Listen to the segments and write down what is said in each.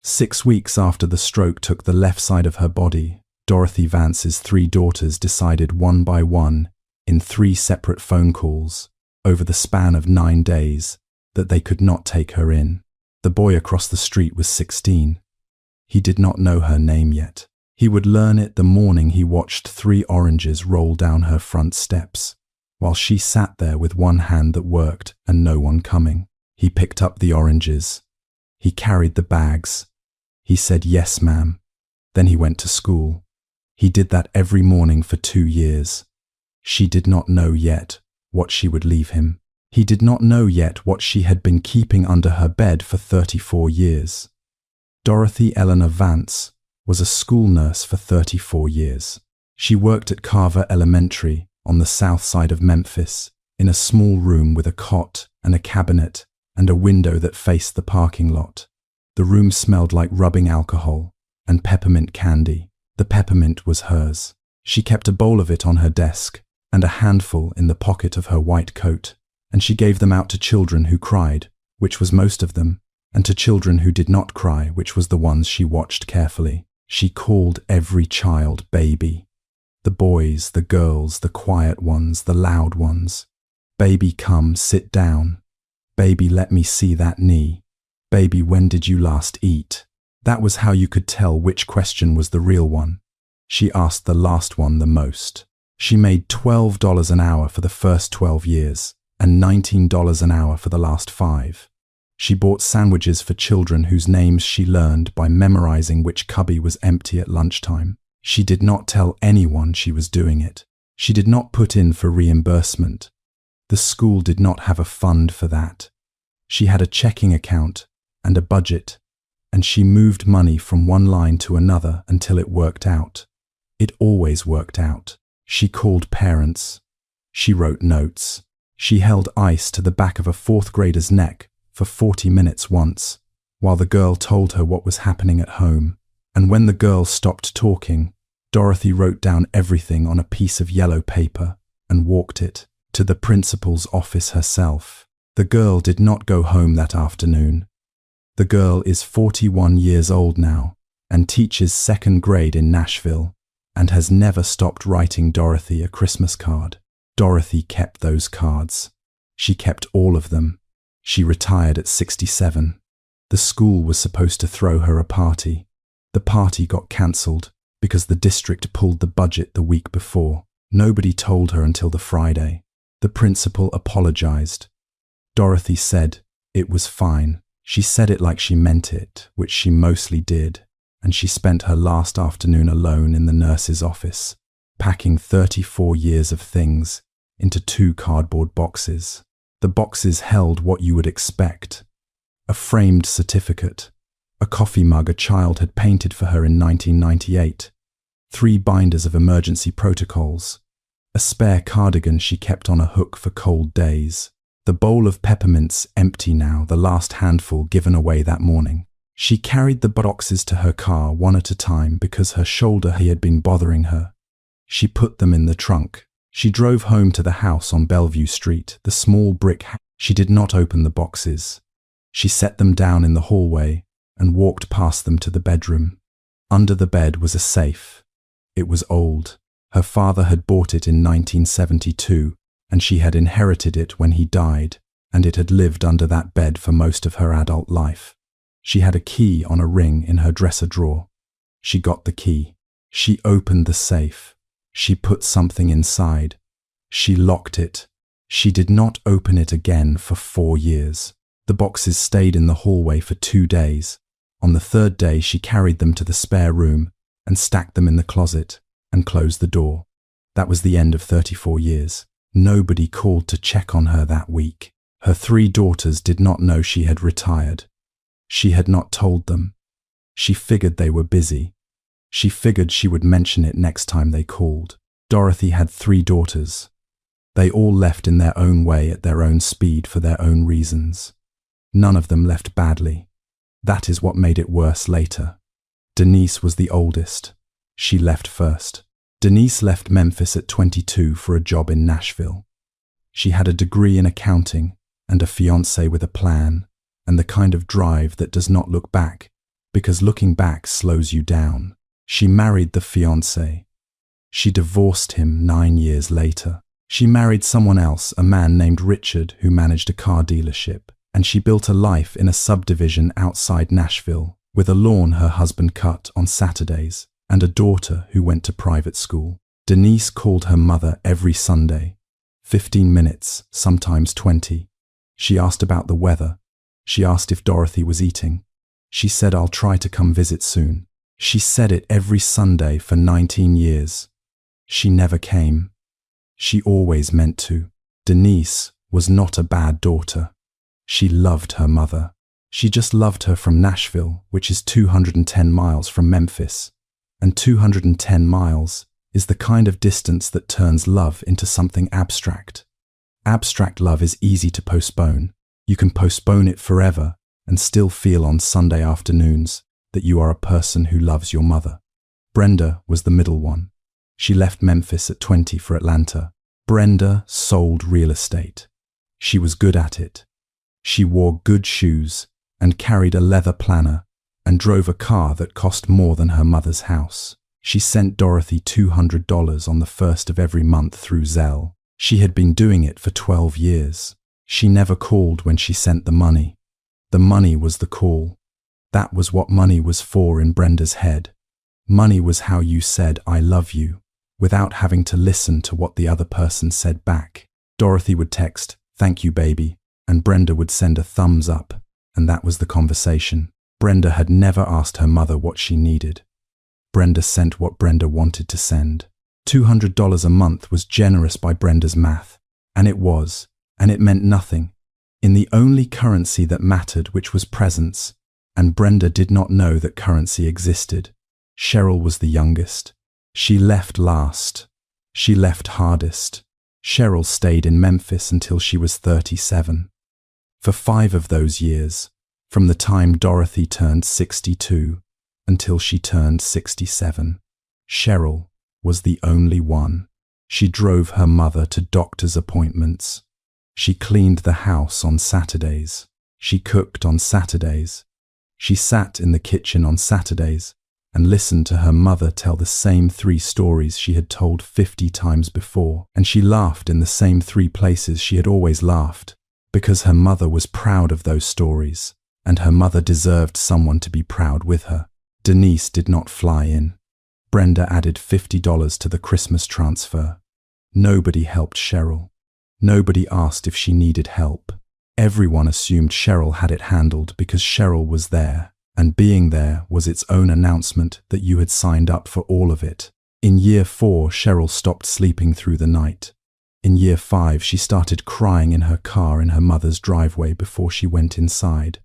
6 weeks after the stroke took the left side of her body, Dorothy Vance's 3 daughters decided one by one, in 3 separate phone calls, over the span of 9 days, that they could not take her in. The boy across the street was 16. He did not know her name yet. He would learn it the morning he watched 3 oranges roll down her front steps, while she sat there with one hand that worked and no one coming. He picked up the oranges. He carried the bags. He said, "Yes, ma'am." Then he went to school. He did that every morning for 2 years. She did not know yet what she would leave him. He did not know yet what she had been keeping under her bed for 34 years. Dorothy Eleanor Vance was a school nurse for 34 years. She worked at Carver Elementary on the south side of Memphis, in a small room with a cot and a cabinet and a window that faced the parking lot. The room smelled like rubbing alcohol and peppermint candy. The peppermint was hers. She kept a bowl of it on her desk and a handful in the pocket of her white coat, and she gave them out to children who cried, which was most of them, and to children who did not cry, which was the ones she watched carefully. She called every child baby. The boys, the girls, the quiet ones, the loud ones. Baby, come, sit down. Baby, let me see that knee. Baby, when did you last eat? That was how you could tell which question was the real one. She asked the last one the most. She made $12 an hour for the first 12 years and $19 an hour for the last 5. She bought sandwiches for children whose names she learned by memorizing which cubby was empty at lunchtime. She did not tell anyone she was doing it. She did not put in for reimbursement. The school did not have a fund for that. She had a checking account and a budget, and she moved money from one line to another until it worked out. It always worked out. She called parents. She wrote notes. She held ice to the back of a 4th grader's neck for 40 minutes once, while the girl told her what was happening at home. And when the girl stopped talking, Dorothy wrote down everything on a piece of yellow paper and walked it to the principal's office herself. The girl did not go home that afternoon. The girl is 41 years old now and teaches 2nd grade in Nashville and has never stopped writing Dorothy a Christmas card. Dorothy kept those cards. She kept all of them. She retired at 67. The school was supposed to throw her a party. The party got cancelled because the district pulled the budget the week before. Nobody told her until the Friday. The principal apologized. Dorothy said it was fine. She said it like she meant it, which she mostly did, and she spent her last afternoon alone in the nurse's office, packing 34 years of things into 2 cardboard boxes. The boxes held what you would expect: a framed certificate, a coffee mug a child had painted for her in 1998, 3 binders of emergency protocols, a spare cardigan she kept on a hook for cold days, the bowl of peppermints empty now, the last handful given away that morning. She carried the boxes to her car one at a time because her shoulder had been bothering her. She put them in the trunk. She drove home to the house on Bellevue Street, the small brick house. She did not open the boxes. She set them down in the hallway and walked past them to the bedroom. Under the bed was a safe. It was old. Her father had bought it in 1972, and she had inherited it when he died, and it had lived under that bed for most of her adult life. She had a key on a ring in her dresser drawer. She got the key. She opened the safe. She put something inside. She locked it. She did not open it again for 4 years. The boxes stayed in the hallway for 2 days. On the 3rd day, she carried them to the spare room and stacked them in the closet and closed the door. That was the end of 34 years. Nobody called to check on her that week. Her 3 daughters did not know she had retired. She had not told them. She figured they were busy. She figured she would mention it next time they called. Dorothy had 3 daughters. They all left in their own way at their own speed for their own reasons. None of them left badly. That is what made it worse later. Denise was the oldest. She left first. Denise left Memphis at 22 for a job in Nashville. She had a degree in accounting and a fiancé with a plan and the kind of drive that does not look back because looking back slows you down. She married the fiancé. She divorced him 9 years later. She married someone else, a man named Richard, who managed a car dealership, and she built a life in a subdivision outside Nashville, with a lawn her husband cut on Saturdays, and a daughter who went to private school. Denise called her mother every Sunday, 15 minutes, sometimes 20. She asked about the weather. She asked if Dorothy was eating. She said, "I'll try to come visit soon." She said it every Sunday for 19 years. She never came. She always meant to. Denise was not a bad daughter. She loved her mother. She just loved her from Nashville, which is 210 miles from Memphis. And 210 miles is the kind of distance that turns love into something abstract. Abstract love is easy to postpone. You can postpone it forever and still feel on Sunday afternoons that you are a person who loves your mother. Brenda was the middle one. She left Memphis at 20 for Atlanta. Brenda sold real estate. She was good at it. She wore good shoes and carried a leather planner and drove a car that cost more than her mother's house. She sent Dorothy $200 on the first of every month through Zelle. She had been doing it for 12 years. She never called when she sent the money. The money was the call. That was what money was for in Brenda's head. Money was how you said, "I love you," without having to listen to what the other person said back. Dorothy would text, "Thank you, baby," and Brenda would send a thumbs up, and that was the conversation. Brenda had never asked her mother what she needed. Brenda sent what Brenda wanted to send. $200 a month was generous by Brenda's math, and it was, and it meant nothing. In the only currency that mattered, which was presence, and Brenda did not know that currency existed. Cheryl was the youngest. She left last. She left hardest. Cheryl stayed in Memphis until she was 37. For 5 of those years, from the time Dorothy turned 62 until she turned 67, Cheryl was the only one. She drove her mother to doctor's appointments. She cleaned the house on Saturdays. She cooked on Saturdays. She sat in the kitchen on Saturdays and listened to her mother tell the same 3 stories she had told 50 times before, and she laughed in the same 3 places she had always laughed, because her mother was proud of those stories, and her mother deserved someone to be proud with her. Denise did not fly in. Brenda added $50 to the Christmas transfer. Nobody helped Cheryl. Nobody asked if she needed help. Everyone assumed Cheryl had it handled because Cheryl was there, and being there was its own announcement that you had signed up for all of it. In year 4, Cheryl stopped sleeping through the night. In year 5, she started crying in her car in her mother's driveway before she went inside.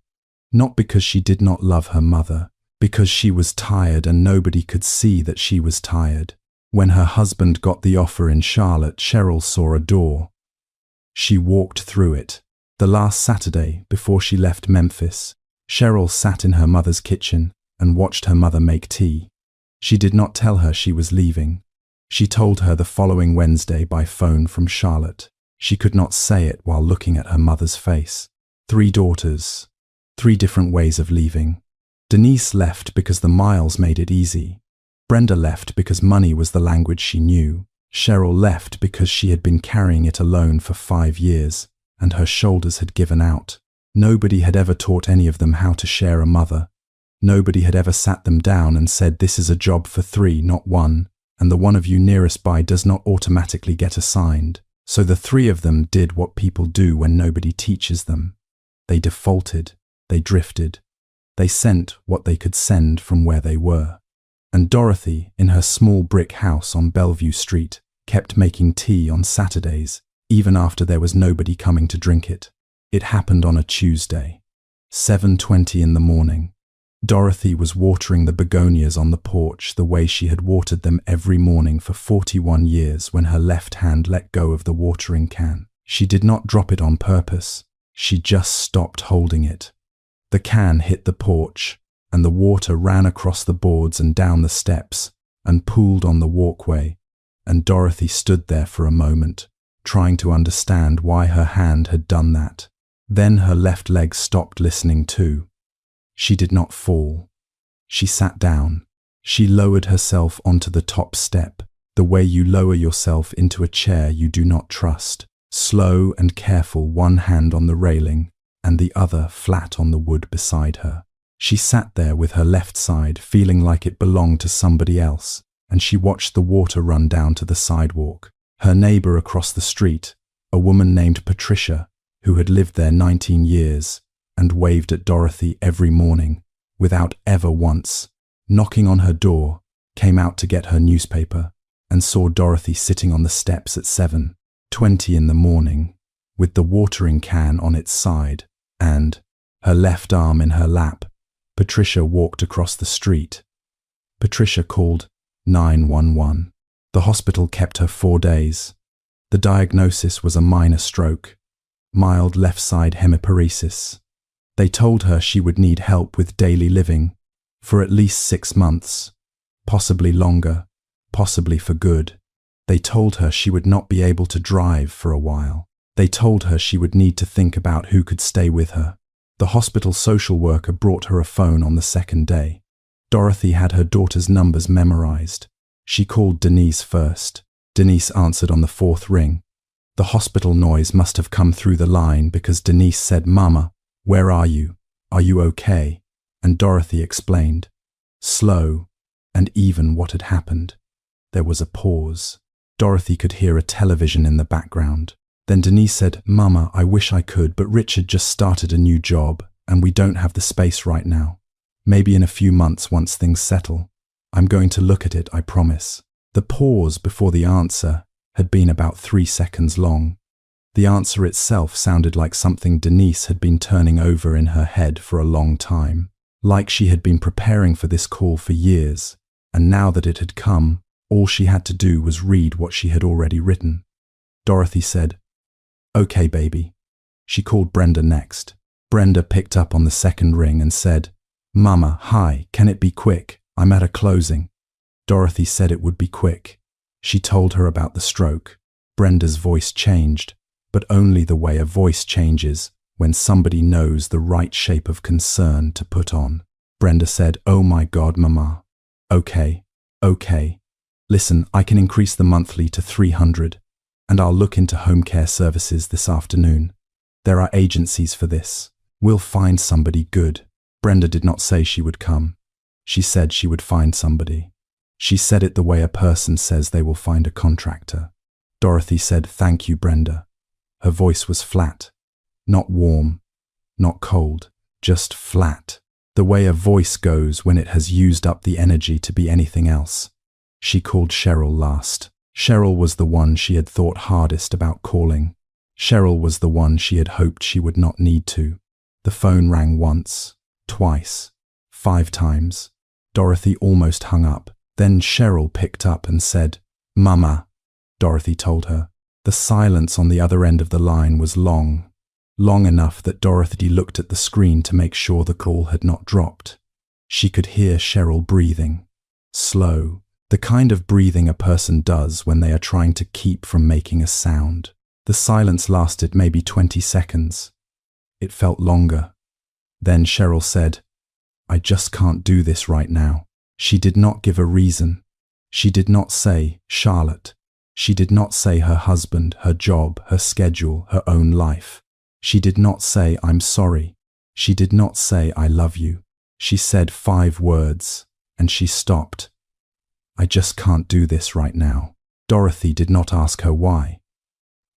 Not because she did not love her mother, because she was tired and nobody could see that she was tired. When her husband got the offer in Charlotte, Cheryl saw a door. She walked through it. The last Saturday, before she left Memphis, Cheryl sat in her mother's kitchen and watched her mother make tea. She did not tell her she was leaving. She told her the following Wednesday by phone from Charlotte. She could not say it while looking at her mother's face. 3 daughters, 3 different ways of leaving. Denise left because the miles made it easy. Brenda left because money was the language she knew. Cheryl left because she had been carrying it alone for 5 years, and her shoulders had given out. Nobody had ever taught any of them how to share a mother. Nobody had ever sat them down and said, "This is a job for 3, not 1, and the one of you nearest by does not automatically get assigned." So the 3 of them did what people do when nobody teaches them. They defaulted. They drifted. They sent what they could send from where they were. And Dorothy, in her small brick house on Bellevue Street, kept making tea on Saturdays, even after there was nobody coming to drink it. It happened on a Tuesday, 7:20 in the morning. Dorothy was watering the begonias on the porch the way she had watered them every morning for 41 years when her left hand let go of the watering can. She did not drop it on purpose. She just stopped holding it. The can hit the porch, and the water ran across the boards and down the steps and pooled on the walkway, and Dorothy stood there for a moment, trying to understand why her hand had done that. Then her left leg stopped listening too. She did not fall. She sat down. She lowered herself onto the top step, the way you lower yourself into a chair you do not trust. Slow and careful, one hand on the railing and the other flat on the wood beside her. She sat there with her left side feeling like it belonged to somebody else, and she watched the water run down to the sidewalk. Her neighbor across the street, a woman named Patricia, who had lived there 19 years and waved at Dorothy every morning, without ever once knocking on her door, came out to get her newspaper and saw Dorothy sitting on the steps at 7:20 in the morning, with the watering can on its side and her left arm in her lap. Patricia walked across the street. Patricia called 911. The hospital kept her 4 days. The diagnosis was a minor stroke, mild left side hemiparesis. They told her she would need help with daily living for at least 6 months, possibly longer, possibly for good. They told her she would not be able to drive for a while. They told her she would need to think about who could stay with her. The hospital social worker brought her a phone on the second day. Dorothy had her daughter's numbers memorized. She called Denise first. Denise answered on the 4th ring. The hospital noise must have come through the line because Denise said, "Mama, where are you? Are you okay?" And Dorothy explained, slow and even, what had happened. There was a pause. Dorothy could hear a television in the background. Then Denise said, "Mama, I wish I could, but Richard just started a new job and we don't have the space right now. Maybe in a few months once things settle. I'm going to look at it, I promise." The pause before the answer had been about 3 seconds long. The answer itself sounded like something Denise had been turning over in her head for a long time, like she had been preparing for this call for years, and now that it had come, all she had to do was read what she had already written. Dorothy said, "Okay, baby." She called Brenda next. Brenda picked up on the 2nd ring and said, "Mama, hi, can it be quick? I'm at a closing." Dorothy said it would be quick. She told her about the stroke. Brenda's voice changed, but only the way a voice changes when somebody knows the right shape of concern to put on. Brenda said, "Oh my God, Mama." Okay. Listen, I can increase the monthly to 300, and I'll look into home care services this afternoon. There are agencies for this. We'll find somebody good. Brenda did not say she would come. She said she would find somebody. She said it the way a person says they will find a contractor. Dorothy said, "Thank you, Brenda." Her voice was flat, not warm, not cold, just flat, the way a voice goes when it has used up the energy to be anything else. She called Cheryl last. Cheryl was the one she had thought hardest about calling. Cheryl was the one she had hoped she would not need to. The phone rang once, twice, 5 times. Dorothy almost hung up. Then Cheryl picked up and said, "Mama," Dorothy told her. The silence on the other end of the line was long enough that Dorothy looked at the screen to make sure the call had not dropped. She could hear Cheryl breathing, slow, the kind of breathing a person does when they are trying to keep from making a sound. The silence lasted maybe 20 seconds. It felt longer. Then Cheryl said, "I just can't do this right now." She did not give a reason. She did not say Charlotte. She did not say her husband, her job, her schedule, her own life. She did not say, "I'm sorry." She did not say, "I love you." She said 5 words, and she stopped. "I just can't do this right now." Dorothy did not ask her why.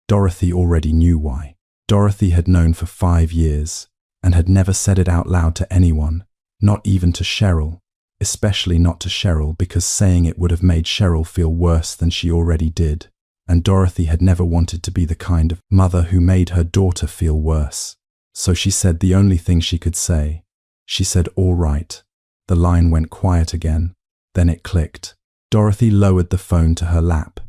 Dorothy already knew why. Dorothy had known for 5 years and had never said it out loud to anyone, not even to Cheryl, especially not to Cheryl, because saying it would have made Cheryl feel worse than she already did. And Dorothy had never wanted to be the kind of mother who made her daughter feel worse. So she said the only thing she could say. She said, "All right." The line went quiet again. Then it clicked. Dorothy lowered the phone to her lap.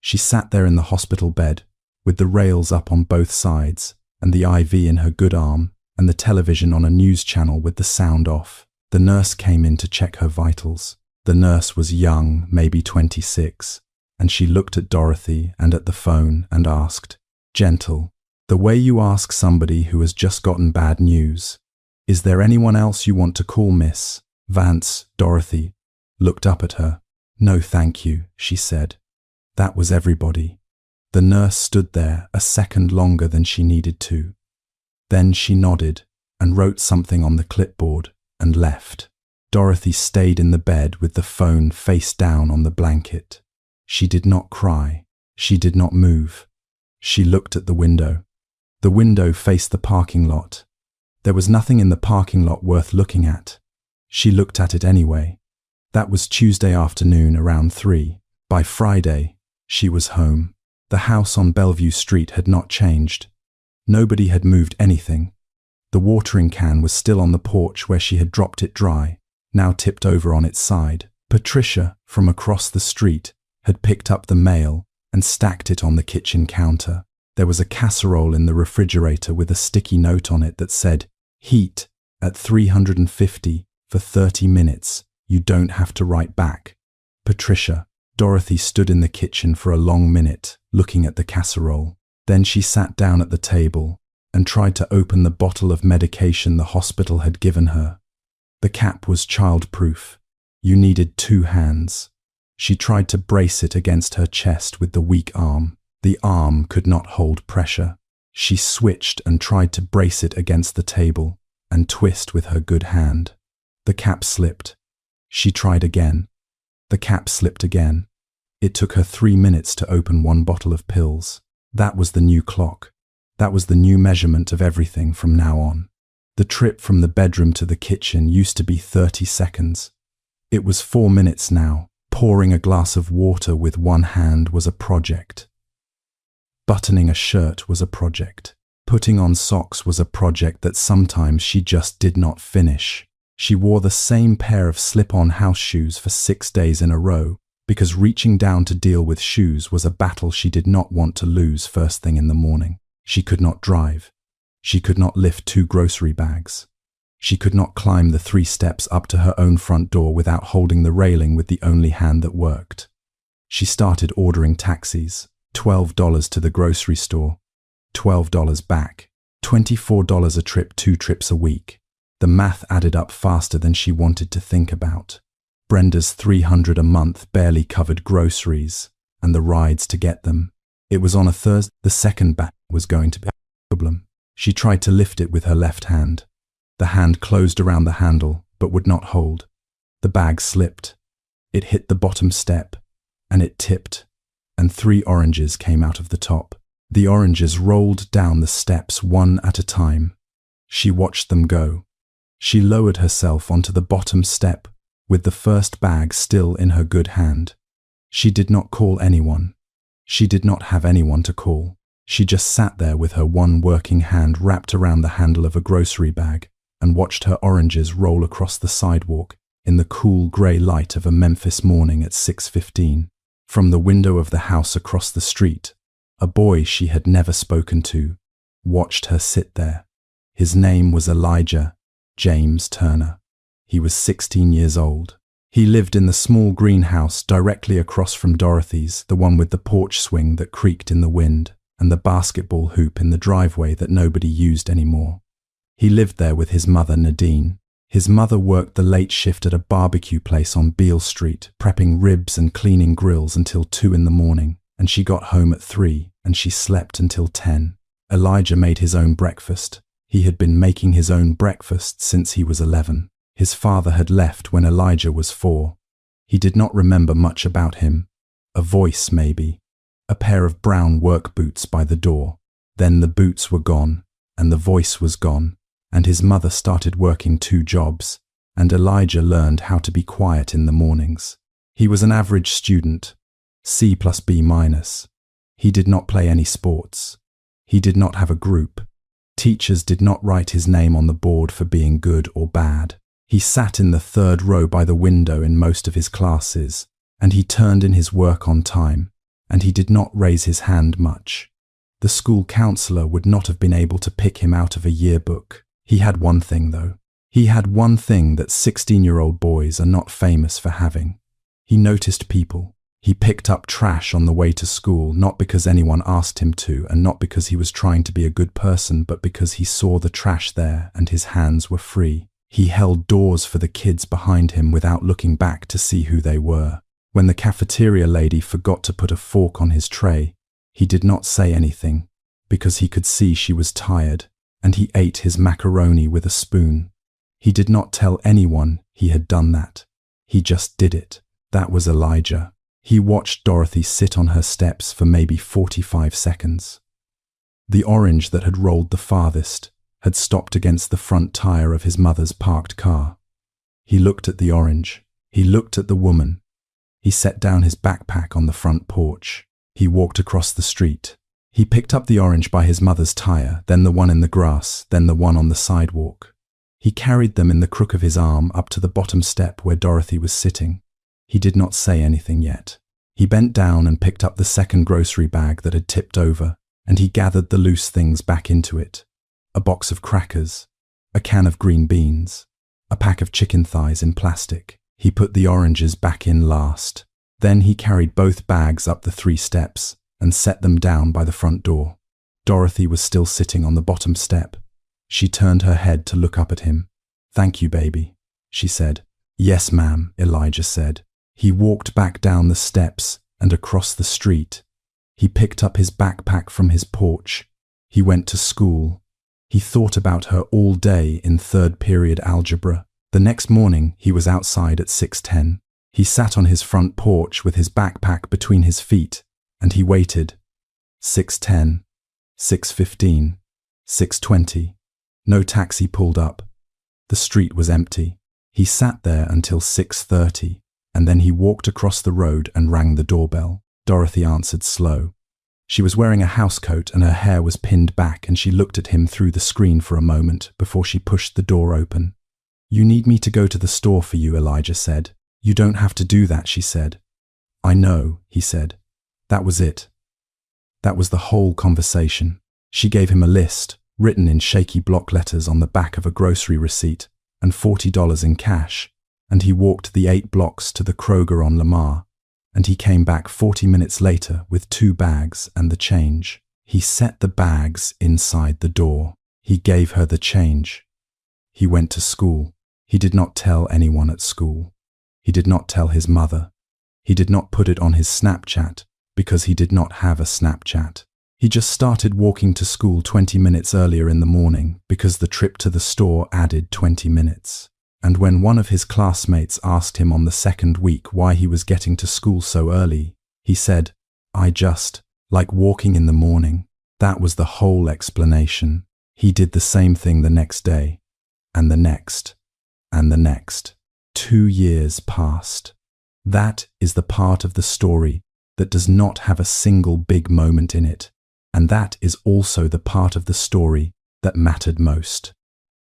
She sat there in the hospital bed, with the rails up on both sides, and the IV in her good arm, and the television on a news channel with the sound off. The nurse came in to check her vitals. The nurse was young, maybe 26, and she looked at Dorothy and at the phone and asked, gentle, the way you ask somebody who has just gotten bad news, "Is there anyone else you want to call, miss?" Vance, Dorothy, looked up at her. "No, thank you," she said. That was everybody. The nurse stood there a second longer than she needed to. Then she nodded and wrote something on the clipboard and left. Dorothy stayed in the bed with the phone face down on the blanket. She did not cry. She did not move. She looked at the window. The window faced the parking lot. There was nothing in the parking lot worth looking at. She looked at it anyway. That was Tuesday afternoon around 3. By Friday, she was home. The house on Bellevue Street had not changed. Nobody had moved anything. The watering can was still on the porch where she had dropped it dry, now tipped over on its side. Patricia, from across the street, had picked up the mail and stacked it on the kitchen counter. There was a casserole in the refrigerator with a sticky note on it that said, "Heat at 350 for 30 minutes. You don't have to write back. Patricia." Dorothy stood in the kitchen for a long minute, looking at the casserole. Then she sat down at the table and tried to open the bottle of medication the hospital had given her. The cap was child-proof. You needed 2 hands. She tried to brace it against her chest with the weak arm. The arm could not hold pressure. She switched and tried to brace it against the table and twist with her good hand. The cap slipped. She tried again. The cap slipped again. It took her 3 minutes to open 1 bottle of pills. That was the new clock. That was the new measurement of everything from now on. The trip from the bedroom to the kitchen used to be 30 seconds. It was 4 minutes now. Pouring a glass of water with one hand was a project. Buttoning a shirt was a project. Putting on socks was a project that sometimes she just did not finish. She wore the same pair of slip-on house shoes for 6 days in a row, because reaching down to deal with shoes was a battle she did not want to lose first thing in the morning. She could not drive. She could not lift 2 grocery bags. She could not climb the 3 steps up to her own front door without holding the railing with the only hand that worked. She started ordering taxis. $12 to the grocery store, $12 back, $24 a trip, 2 trips a week. The math added up faster than she wanted to think about. Brenda's $300 a month barely covered groceries and the rides to get them. It was on a Thursday. The second bag was going to be a problem. She tried to lift it with her left hand. The hand closed around the handle but would not hold. The bag slipped. It hit the bottom step and it tipped, and 3 oranges came out of the top. The oranges rolled down the steps one at a time. She watched them go. She lowered herself onto the bottom step with the first bag still in her good hand. She did not call anyone. She did not have anyone to call. She just sat there with her one working hand wrapped around the handle of a grocery bag and watched her oranges roll across the sidewalk in the cool grey light of a Memphis morning at 6:15. From the window of the house across the street, a boy she had never spoken to watched her sit there. His name was Elijah James Turner. He was 16 years old. He lived in the small greenhouse directly across from Dorothy's, the one with the porch swing that creaked in the wind and the basketball hoop in the driveway that nobody used anymore. He lived there with his mother, Nadine. His mother worked the late shift at a barbecue place on Beale Street, prepping ribs and cleaning grills until 2 in the morning, and she got home at 3, and she slept until 10. Elijah made his own breakfast. He had been making his own breakfast since he was 11. His father had left when Elijah was 4. He did not remember much about him. A voice, maybe. A pair of brown work boots by the door. Then the boots were gone, and the voice was gone. And his mother started working 2 jobs, and Elijah learned how to be quiet in the mornings. He was an average student, C+B-. He did not play any sports. He did not have a group. Teachers did not write his name on the board for being good or bad. He sat in the 3rd row by the window in most of his classes, and he turned in his work on time, and he did not raise his hand much. The school counselor would not have been able to pick him out of a yearbook. He had one thing, though. He had one thing that 16-year-old boys are not famous for having. He noticed people. He picked up trash on the way to school, not because anyone asked him to, and not because he was trying to be a good person, but because he saw the trash there and his hands were free. He held doors for the kids behind him without looking back to see who they were. When the cafeteria lady forgot to put a fork on his tray, he did not say anything, because he could see she was tired, and he ate his macaroni with a spoon. He did not tell anyone he had done that. He just did it. That was Elijah. He watched Dorothy sit on her steps for maybe 45 seconds. The orange that had rolled the farthest had stopped against the front tire of his mother's parked car. He looked at the orange. He looked at the woman. He set down his backpack on the front porch. He walked across the street. He picked up the orange by his mother's tire, then the one in the grass, then the one on the sidewalk. He carried them in the crook of his arm up to the bottom step where Dorothy was sitting. He did not say anything yet. He bent down and picked up the second grocery bag that had tipped over, and he gathered the loose things back into it. A box of crackers, a can of green beans, a pack of chicken thighs in plastic. He put the oranges back in last. Then he carried both bags up the 3 steps and set them down by the front door. Dorothy was still sitting on the bottom step. She turned her head to look up at him. "Thank you, baby," she said. "Yes, ma'am," Elijah said. He walked back down the steps and across the street. He picked up his backpack from his porch. He went to school. He thought about her all day in third period algebra. The next morning, he was outside at 6:10. He sat on his front porch with his backpack between his feet, and he waited. 6:10, 6:15, 6:20. No taxi pulled up. The street was empty. He sat there until 6:30, and then he walked across the road and rang the doorbell. Dorothy answered slow. She was wearing a housecoat and her hair was pinned back, and she looked at him through the screen for a moment before she pushed the door open. "You need me to go to the store for you," Elijah said. "You don't have to do that," she said. "I know," he said. That was it. That was the whole conversation. She gave him a list, written in shaky block letters on the back of a grocery receipt, and $40 in cash, and he walked the 8 blocks to the Kroger on Lamar, and he came back 40 minutes later with 2 bags and the change. He set the bags inside the door. He gave her the change. He went to school. He did not tell anyone at school. He did not tell his mother. He did not put it on his Snapchat because he did not have a Snapchat. He just started walking to school 20 minutes earlier in the morning because the trip to the store added 20 minutes. And when one of his classmates asked him on the second week why he was getting to school so early, he said, "I just like walking in the morning." That was the whole explanation. He did the same thing the next day, and the next, and the next. 2 years passed. That is the part of the story that does not have a single big moment in it, and that is also the part of the story that mattered most.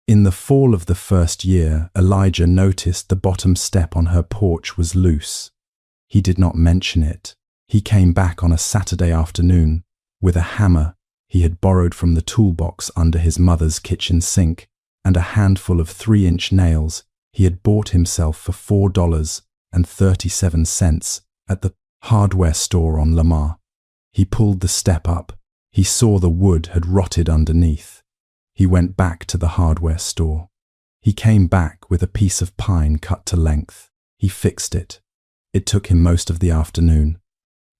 In the fall of the first year, Elijah noticed the bottom step on her porch was loose. He did not mention it. He came back on a Saturday afternoon with a hammer he had borrowed from the toolbox under his mother's kitchen sink and a handful of 3-inch nails he had bought himself for $4.37 at the hardware store on Lamar. He pulled the step up. He saw the wood had rotted underneath. He went back to the hardware store. He came back with a piece of pine cut to length. He fixed it. It took him most of the afternoon.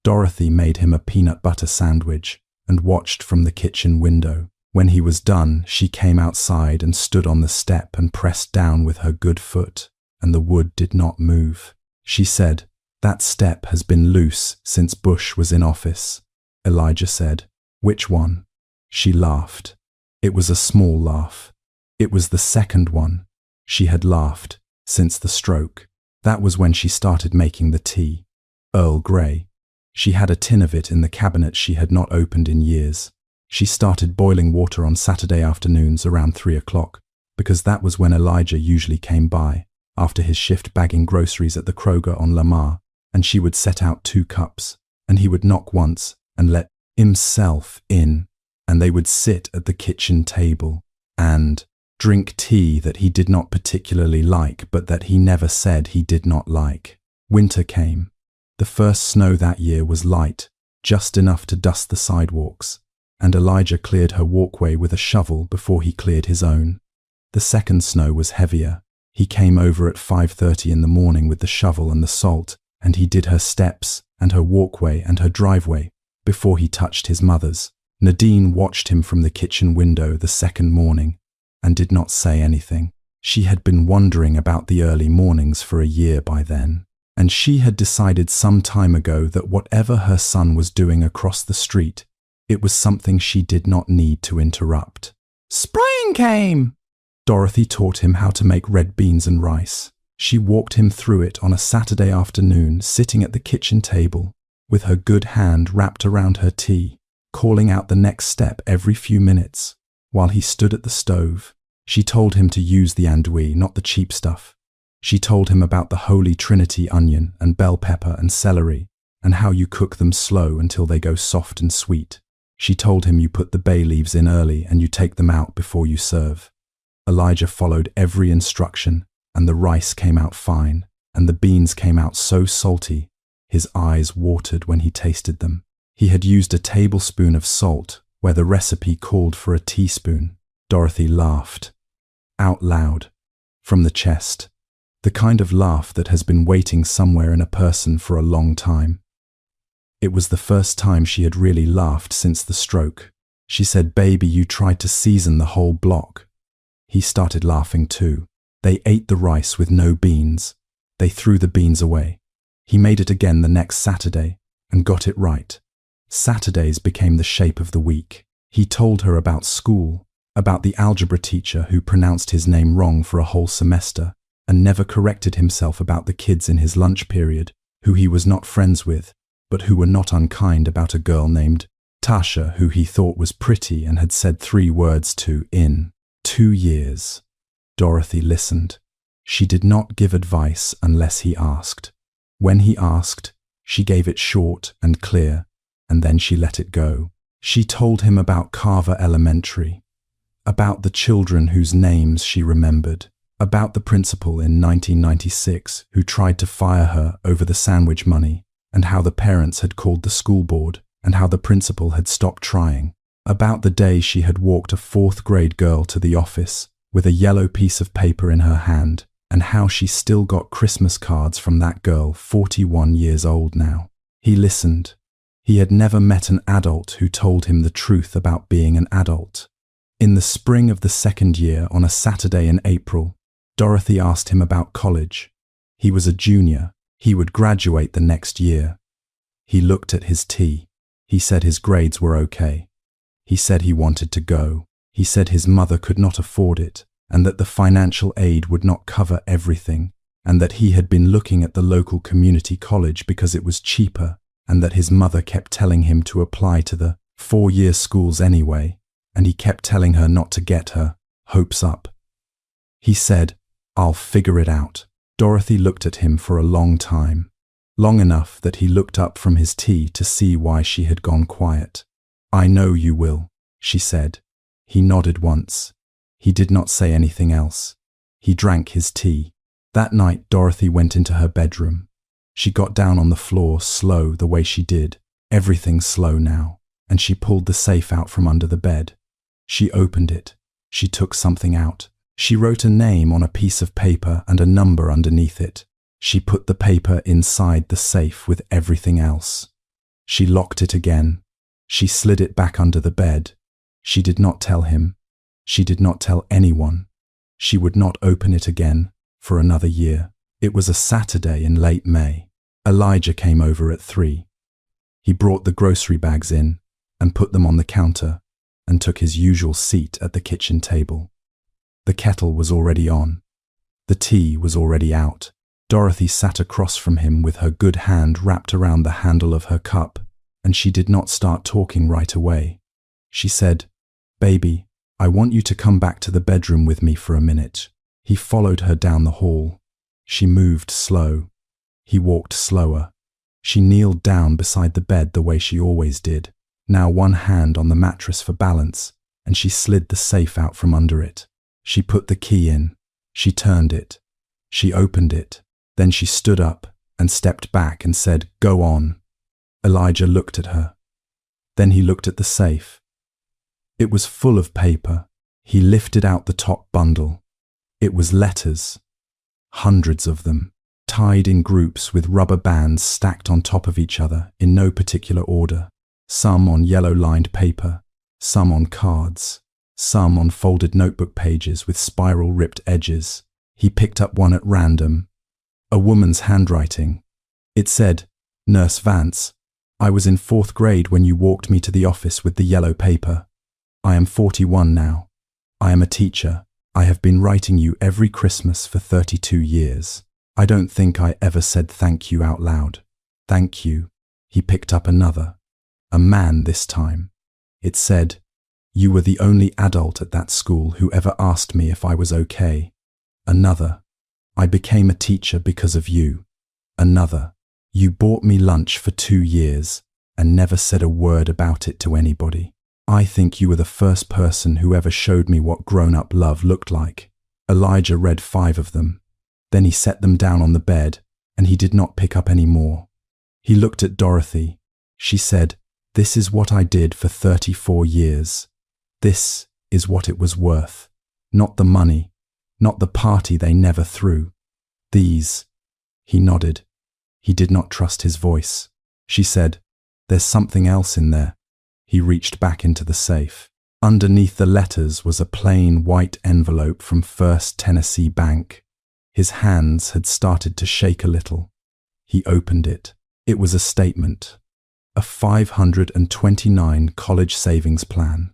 Dorothy made him a peanut butter sandwich and watched from the kitchen window. When he was done, she came outside and stood on the step and pressed down with her good foot, and the wood did not move. She said, "That step has been loose since Bush was in office." Elijah said, "Which one?" She laughed. It was a small laugh. It was the second one. She had laughed since the stroke. That was when she started making the tea. Earl Grey. She had a tin of it in the cabinet she had not opened in years. She started boiling water on Saturday afternoons around 3 o'clock, because that was when Elijah usually came by, after his shift bagging groceries at the Kroger on Lamar, and she would set out 2 cups, and he would knock once and let himself in, and they would sit at the kitchen table and drink tea that he did not particularly like, but that he never said he did not like. Winter came. The first snow that year was light, just enough to dust the sidewalks, and Elijah cleared her walkway with a shovel before he cleared his own. The second snow was heavier. He came over at 5:30 in the morning with the shovel and the salt, and he did her steps and her walkway and her driveway before he touched his mother's. Nadine watched him from the kitchen window the second morning and did not say anything. She had been wondering about the early mornings for a year by then, and she had decided some time ago that whatever her son was doing across the street, it was something she did not need to interrupt. Spring came! Dorothy taught him how to make red beans and rice. She walked him through it on a Saturday afternoon, sitting at the kitchen table, with her good hand wrapped around her tea, calling out the next step every few minutes, while he stood at the stove. She told him to use the andouille, not the cheap stuff. She told him about the Holy Trinity onion and bell pepper and celery, and how you cook them slow until they go soft and sweet. She told him you put the bay leaves in early and you take them out before you serve. Elijah followed every instruction, and the rice came out fine, and the beans came out so salty, his eyes watered when he tasted them. He had used a tablespoon of salt where the recipe called for a teaspoon. Dorothy laughed, out loud, from the chest, the kind of laugh that has been waiting somewhere in a person for a long time. It was the first time she had really laughed since the stroke. She said, "Baby, you tried to season the whole block." He started laughing too. They ate the rice with no beans. They threw the beans away. He made it again the next Saturday and got it right. Saturdays became the shape of the week. He told her about school, about the algebra teacher who pronounced his name wrong for a whole semester and never corrected himself about the kids in his lunch period, who he was not friends with, but who were not unkind about a girl named Tasha who he thought was pretty and had said 3 words to in 2 years. Dorothy listened. She did not give advice unless he asked. When he asked, she gave it short and clear, and then she let it go. She told him about Carver Elementary, about the children whose names she remembered, about the principal in 1996 who tried to fire her over the sandwich money, and how the parents had called the school board, and how the principal had stopped trying, about the day she had walked a 4th grade girl to the office with a yellow piece of paper in her hand, and how she still got Christmas cards from that girl 41 years old now. He listened. He had never met an adult who told him the truth about being an adult. In the spring of the 2nd year, on a Saturday in April, Dorothy asked him about college. He was a junior. He would graduate the next year. He looked at his tea. He said his grades were okay. He said he wanted to go. He said his mother could not afford it, and that the financial aid would not cover everything, and that he had been looking at the local community college because it was cheaper, and that his mother kept telling him to apply to the 4-year schools anyway, and he kept telling her not to get her hopes up. He said, "I'll figure it out." Dorothy looked at him for a long time, long enough that he looked up from his tea to see why she had gone quiet. "I know you will," she said. He nodded once. He did not say anything else. He drank his tea. That night, Dorothy went into her bedroom. She got down on the floor, slow the way she did, everything slow now, and she pulled the safe out from under the bed. She opened it. She took something out. She wrote a name on a piece of paper and a number underneath it. She put the paper inside the safe with everything else. She locked it again. She slid it back under the bed. She did not tell him. She did not tell anyone. She would not open it again for another year. It was a Saturday in late May. Elijah came over at 3. He brought the grocery bags in and put them on the counter and took his usual seat at the kitchen table. The kettle was already on. The tea was already out. Dorothy sat across from him with her good hand wrapped around the handle of her cup, and she did not start talking right away. She said, "Baby, I want you to come back to the bedroom with me for a minute." He followed her down the hall. She moved slow. He walked slower. She kneeled down beside the bed the way she always did, now one hand on the mattress for balance, and she slid the safe out from under it. She put the key in. She turned it. She opened it. Then she stood up and stepped back and said, "Go on." Elijah looked at her. Then he looked at the safe. It was full of paper. He lifted out the top bundle. It was letters. Hundreds of them, tied in groups with rubber bands stacked on top of each other in no particular order. Some on yellow-lined paper, some on cards, some on folded notebook pages with spiral-ripped edges. He picked up one at random. A woman's handwriting. It said, "Nurse Vance, I was in 4th grade when you walked me to the office with the yellow paper. I am 41 now. I am a teacher. I have been writing you every Christmas for 32 years. I don't think I ever said thank you out loud. Thank you." He picked up another. A man this time. It said, "You were the only adult at that school who ever asked me if I was okay." Another. "I became a teacher because of you." Another. "You bought me lunch for 2 years and never said a word about it to anybody. I think you were the first person who ever showed me what grown-up love looked like." Elijah read 5 of them. Then he set them down on the bed, and he did not pick up any more. He looked at Dorothy. She said, "This is what I did for 34 years. This is what it was worth. Not the money, not the party they never threw. These." He nodded. He did not trust his voice. She said, "There's something else in there." He reached back into the safe. Underneath the letters was a plain white envelope from First Tennessee Bank. His hands had started to shake a little. He opened it. It was a statement. A $529 college savings plan.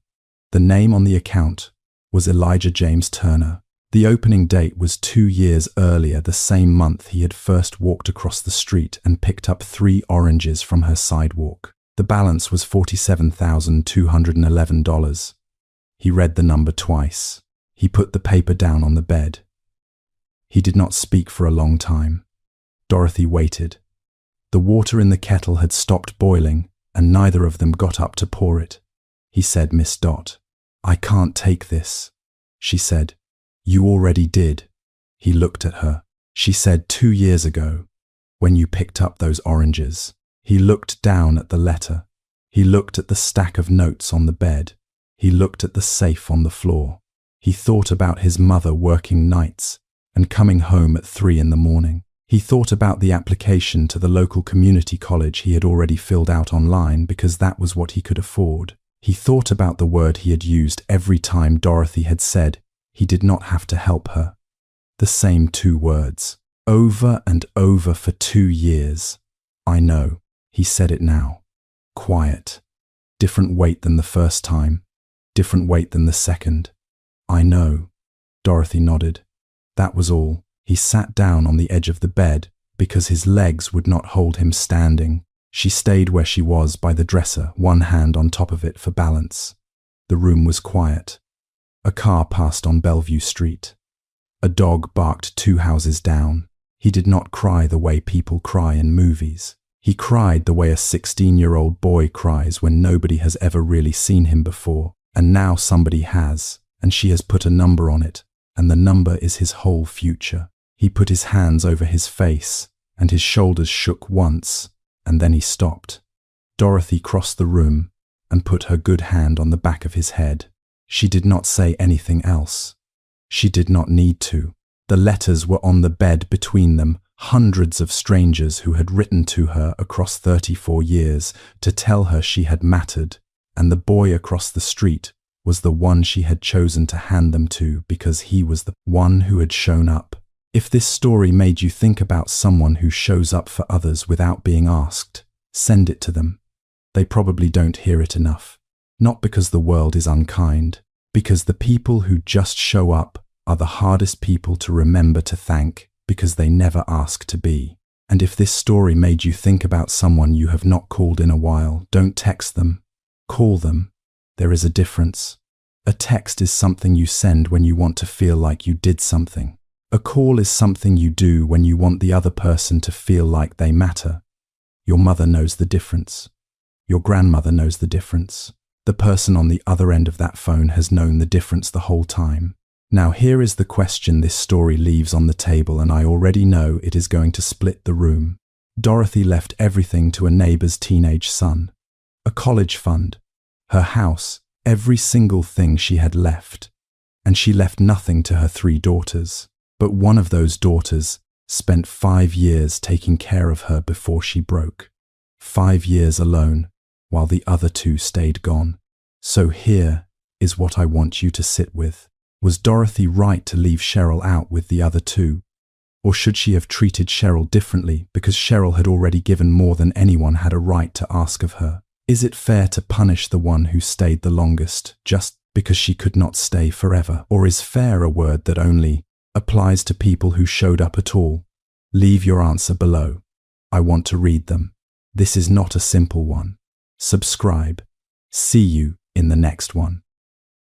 The name on the account was Elijah James Turner. The opening date was 2 years earlier, the same month he had first walked across the street and picked up 3 oranges from her sidewalk. The balance was $47,211. He read the number twice. He put the paper down on the bed. He did not speak for a long time. Dorothy waited. The water in the kettle had stopped boiling, and neither of them got up to pour it. He said, "Miss Dot, I can't take this." She said, "You already did." He looked at her. She said, "2 years ago, when you picked up those oranges." He looked down at the letter. He looked at the stack of notes on the bed. He looked at the safe on the floor. He thought about his mother working nights and coming home at 3 in the morning. He thought about the application to the local community college he had already filled out online because that was what he could afford. He thought about the word he had used every time Dorothy had said he did not have to help her. The same 2 words, over and over for 2 years. "I know." He said it now. Quiet. Different weight than the first time. Different weight than the second. "I know." Dorothy nodded. That was all. He sat down on the edge of the bed because his legs would not hold him standing. She stayed where she was by the dresser, one hand on top of it for balance. The room was quiet. A car passed on Bellevue Street. A dog barked 2 houses down. He did not cry the way people cry in movies. He cried the way a 16-year-old boy cries when nobody has ever really seen him before, and now somebody has, and she has put a number on it, and the number is his whole future. He put his hands over his face, and his shoulders shook once, and then he stopped. Dorothy crossed the room and put her good hand on the back of his head. She did not say anything else. She did not need to. The letters were on the bed between them, hundreds of strangers who had written to her across 34 years to tell her she had mattered, and the boy across the street was the one she had chosen to hand them to because he was the one who had shown up. If this story made you think about someone who shows up for others without being asked, send it to them. They probably don't hear it enough. Not because the world is unkind, because the people who just show up are the hardest people to remember to thank because they never ask to be. And if this story made you think about someone you have not called in a while, don't text them. Call them. There is a difference. A text is something you send when you want to feel like you did something. A call is something you do when you want the other person to feel like they matter. Your mother knows the difference. Your grandmother knows the difference. The person on the other end of that phone has known the difference the whole time. Now here is the question this story leaves on the table, and I already know it is going to split the room. Dorothy left everything to a neighbor's teenage son. A college fund. Her house. Every single thing she had left. and she left nothing to her 3 daughters. But one of those daughters spent 5 years taking care of her before she broke. 5 years alone, while the other 2 stayed gone. So here is what I want you to sit with. Was Dorothy right to leave Cheryl out with the other 2? Or should she have treated Cheryl differently because Cheryl had already given more than anyone had a right to ask of her? Is it fair to punish the one who stayed the longest just because she could not stay forever? Or is fair a word that only applies to people who showed up at all? Leave your answer below. I want to read them. This is not a simple one. Subscribe. See you in the next one.